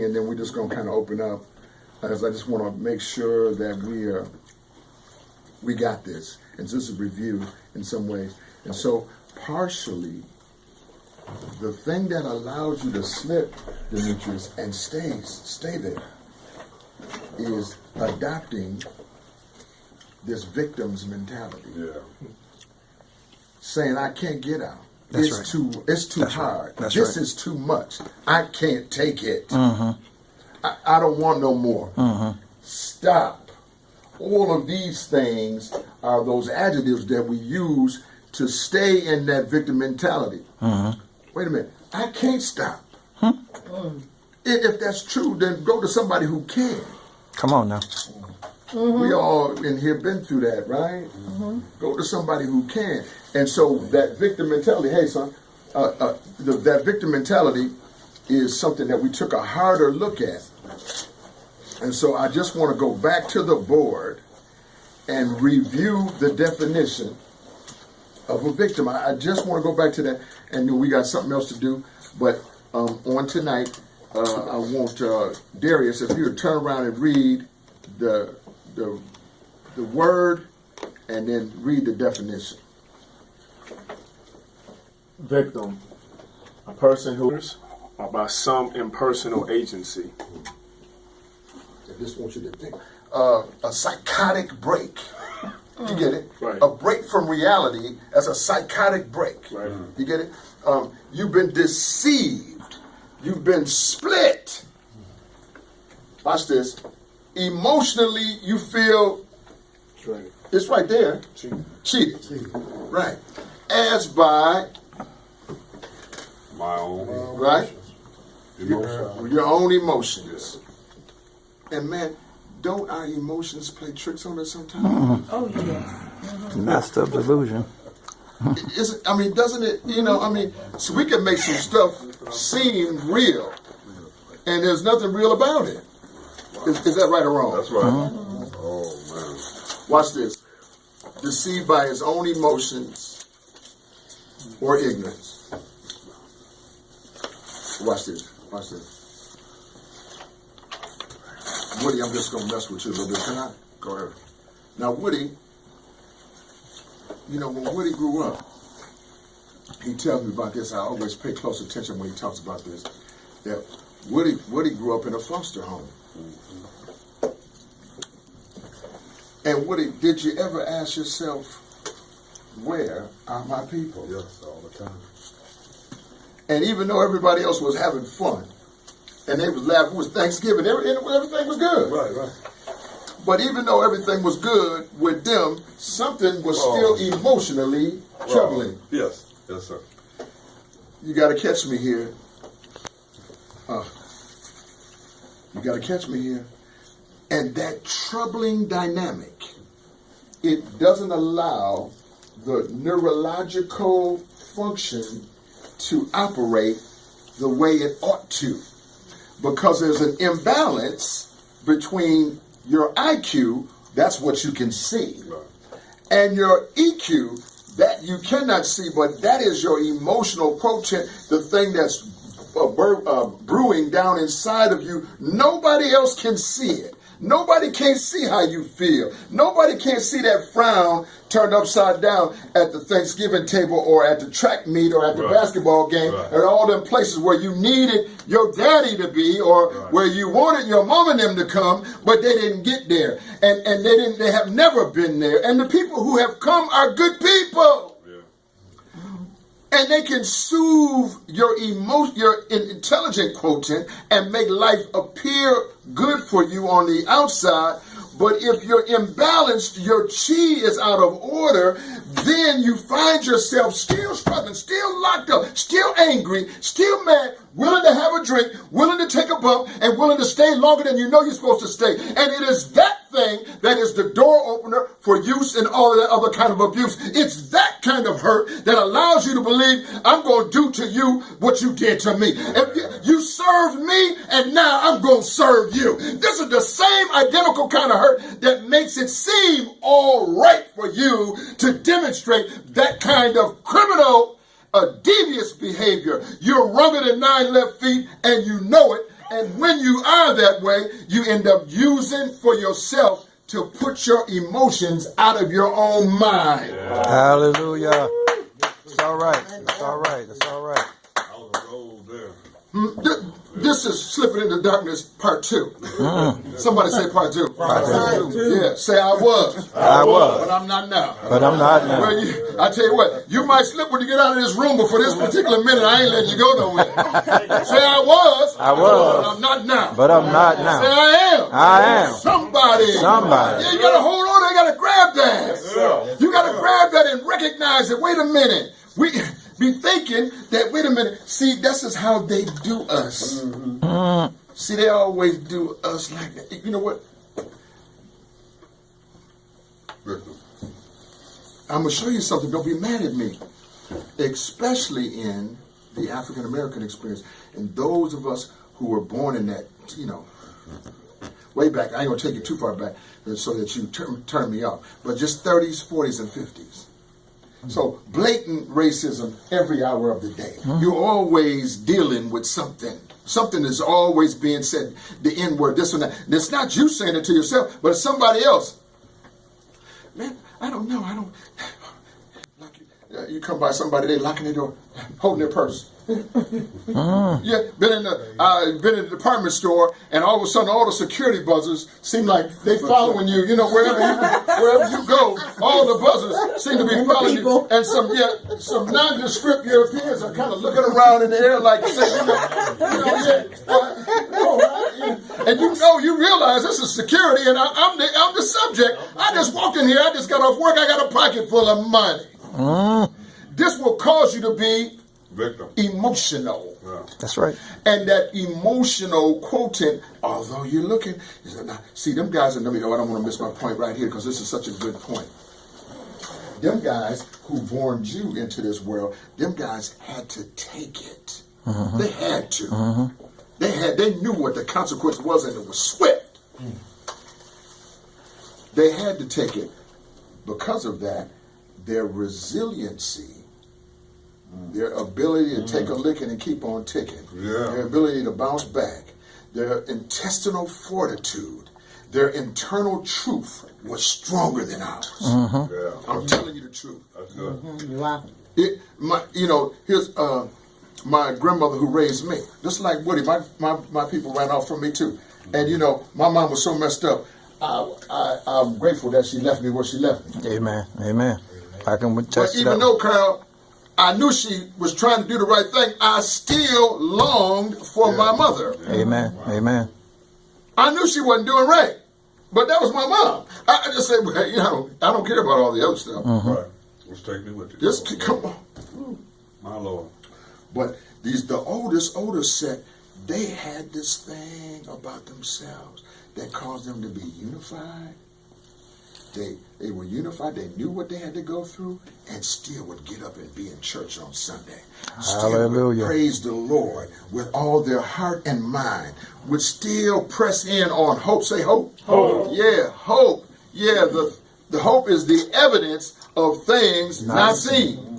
and then we're just going to kind of open up, as I just want to make sure that we got this. And this is a review in some ways. And so partially, the thing that allows you to slip, Demetrius, and stay there is adopting this victim's mentality. Yeah. Saying, I can't get out. That's it's right. It's too That's hard. Right. That's this right. is too much. I can't take it. Mm-hmm. I don't want no more. Mm-hmm. Stop. All of these things are those adjectives that we use to stay in that victim mentality. Mm-hmm. Wait a minute. I can't stop. If that's true, then go to somebody who can. Come on now. We all in here been through that, right? Go to somebody who can. And so that victim mentality, hey son, that victim mentality is something that we took a harder look at. And so I just want to go back to the board and review the definition of a victim. I just want to go back to that, and we got something else to do. But on tonight, I want Darius, if you would turn around and read the word, and then read the definition. Victim, a person who is or by some impersonal agency. I just want you to think. A psychotic break. You get it? Right. A break from reality as a psychotic break. Right. You get it? You've been deceived. You've been split. Watch this. Emotionally, you feel Right. it's right there. Cheated. Right. As by My own right emotions. your own emotions. And man, don't our emotions play tricks on us sometimes? Oh, yes. Messed up delusion. Doesn't it, so we can make some stuff seem real, and there's nothing real about it. Is that right or wrong? That's right. Oh man. Watch this. Deceived by his own emotions or ignorance. Watch this. Watch this. Woody, I'm just going to mess with you a little bit. Can I? Go ahead. Now, Woody, when Woody grew up, he tells me about this. I always pay close attention when he talks about this. That Woody grew up in a foster home. And Woody, did you ever ask yourself, where are my people? Yes, all the time. And even though everybody else was having fun, and they was laughing, it was Thanksgiving, everything was good. Right. But even though everything was good with them, something was still emotionally troubling. Yes, sir. You got to catch me here. You got to catch me here. And that troubling dynamic, it doesn't allow the neurological function to operate the way it ought to. Because there's an imbalance between your IQ, that's what you can see, and your EQ, that you cannot see, but that is your emotional quotient, the thing that's brewing down inside of you. Nobody else can see it. Nobody can see how you feel. Nobody can see that frown turned upside down at the Thanksgiving table or at the track meet or at the basketball game or all them places where you needed your daddy to be or where you wanted your mom and them to come, but they didn't get there. And they have never been there. And the people who have come are good people. And they can soothe your intelligent quotient and make life appear good for you on the outside. But if you're imbalanced, your chi is out of order, then you find yourself still struggling, still locked up, still angry, still mad, willing to have a drink, willing to take a bump, and willing to stay longer than you know you're supposed to stay. And it is that thing that is the door opener for use and all of that other kind of abuse. It's that kind of hurt that allows you to believe, I'm going to do to you what you did to me. If you served me, and now I'm going to serve you. This is the same identical kind of hurt that makes it seem all right for you to demonstrate that kind of criminal, devious behavior. You're younger than 9 left feet, and you know it, And when you are that way, you end up using for yourself to put your emotions out of your own mind. Hallelujah. It's all right. It's all right. It's all right. I was a roll there. This is Slipping into Darkness Part 2. Somebody say Part 2. Part two. Yeah, say I was. I was. But I'm not now. But I'm not now. Well, I tell you what, you might slip when you get out of this room, but for this particular minute, I ain't letting you go nowhere. Say I was. I was. But I'm not now. But I'm not Say now. I am. I am. Somebody. Somebody. Yeah, you gotta hold on. You gotta grab that. You gotta grab that and recognize it. Wait a minute. We be thinking that, wait a minute. See, this is how they do us. See, they always do us like that. You know what? Victim. I'm going to show you something. Don't be mad at me. Especially in the African American experience. And those of us who were born in that, way back. I ain't going to take you too far back so that you turn me off. But just 30s, 40s, and 50s. So blatant racism every hour of the day. You're always dealing with something. Something is always being said, the N-word, this and that. And it's not you saying it to yourself, but it's somebody else. Man, I don't know. I don't. You come by somebody, they locking their door, holding their purse. Yeah, been in the department store, and all of a sudden, all the security buzzers seem like they following you. Wherever you go, all the buzzers seem to be following you. And some nondescript Europeans are kind of looking around in the air like saying, and you realize this is security, and I'm the subject. I just walked in here. I just got off work. I got a pocket full of money. This will cause you to be Victim. Emotional. Yeah. That's right. And that emotional quotient, although you're looking, see, them guys, and I don't want to miss my point right here because this is such a good point. Them guys who born you into this world, them guys had to take it. They had to. They knew what the consequence was, and it was swift. They had to take it. Because of that, their resiliency, their ability to take a licking and keep on ticking, their ability to bounce back, their intestinal fortitude, their internal truth was stronger than ours. I'm telling you the truth. That's good. Wow. Here's my grandmother who raised me. Just like Woody, my people ran off from me too. And my mom was so messed up. I'm grateful that she left me where she left me. Amen. Amen. I can attest But to even that. though, Carl, I knew she was trying to do the right thing, I still longed for my mother. Amen. Amen. I knew she wasn't doing right, but that was my mom. I just said, well, I don't care about all the other stuff. Right. Let's take me with you. Just come on. My Lord. But the older set, they had this thing about themselves that caused them to be unified. They were unified. They knew what they had to go through, and still would get up and be in church on Sunday. Still Hallelujah. would praise the Lord with all their heart and mind. Would still press in on hope. Say hope. Hope. Yeah, hope. Yeah, the hope is the evidence of things not seen.